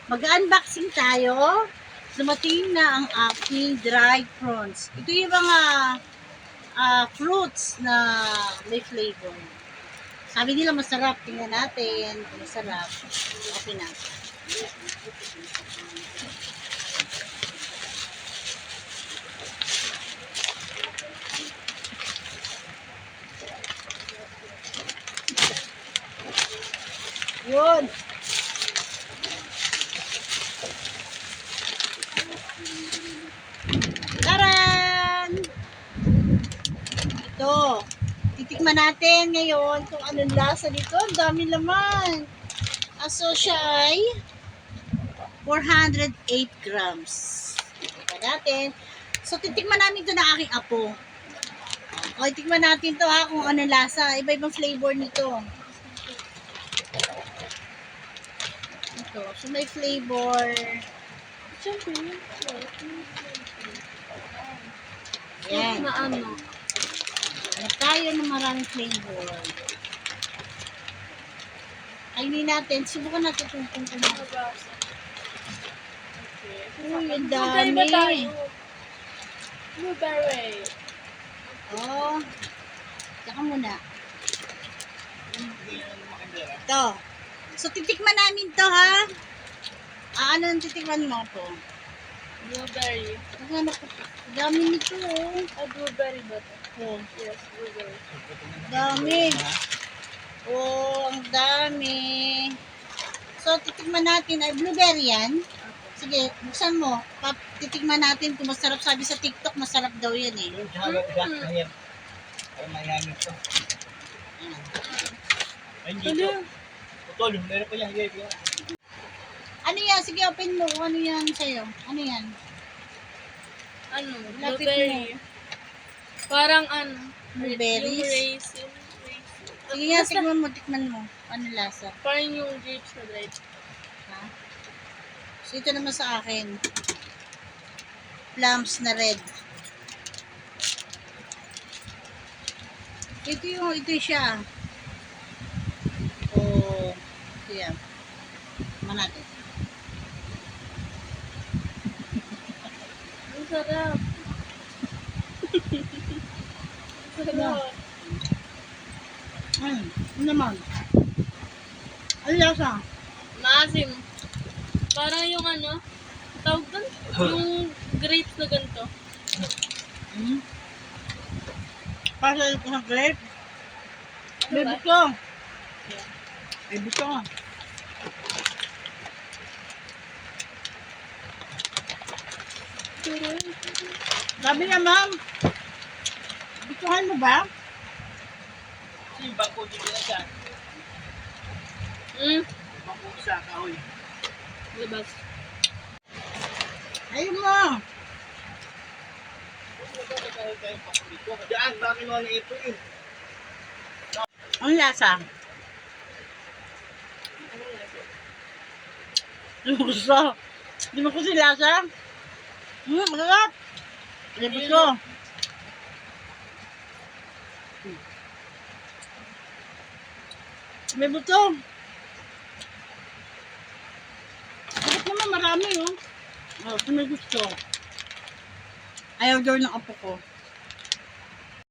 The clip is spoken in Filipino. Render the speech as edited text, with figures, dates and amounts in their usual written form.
Mag-unboxing tayo. Dumating na ang aking dried prawns. Ito yung mga fruits na may flavor. Sabi nila masarap. Tingnan natin kung masarap. Okay na. Yun. Taran! Ito. Titikman natin ngayon kung anong lasa dito. Ang dami laman. So, siya ay 408 grams. Titikman natin. So, titikman namin ito ng aking apo. O, titikman natin to ha kung anong lasa. Iba-ibang flavor nito. Ito. So, may flavor. Yan. Ano? Tayo ng maraming flavor. Kainin natin. Subukan natin kung uy, ang dami. Blueberry. Oh. Tsaka muna. Ito. So, titikman namin to ha. Ano ang titikman mo po? Blueberry. Ano po? Dami nito oh. Blueberry ba ito? Oh. Yes, blueberry. Dami. Oh, ang dami. So, titikman natin. Ay, blueberry yan. Sige, buksan mo. Titikman natin kung masarap. Sabi sa TikTok, masarap daw yan eh. Ano yan? Sige, open mo. Ano yan sa'yo? Ano yan? Ano? Lapit Blueberry. Parang ano? Blueberries? Yung raisin. Sige nga, tignan mo, tikman mo. Ano lasa? Parang yung grapes na dried. Ha? So, ito naman sa akin. Plums na red. Ito siya. Oh, ito yan. Tama natin. Ang sarap. Ang sarap. Ano naman? Ano lasa? Maasim. Parang yung ano, tawag doon? Yung grapes na ganito. Pasal ko sa grape. Ano May ba? buto. May buto. Sabi niya, ma'am, bituhan mo ba? Bangko dito na siya. Bangko sa kahoy. Labas. Ayun mo. Diyan, bakit mo na ito eh? Ang lasa. Hindi mo gusto. Hindi mo gusto yung lasa? Masarap. May buto. May buto. Bakit naman marami oh? Oh, may gusto. Ayaw daw ng apo ko.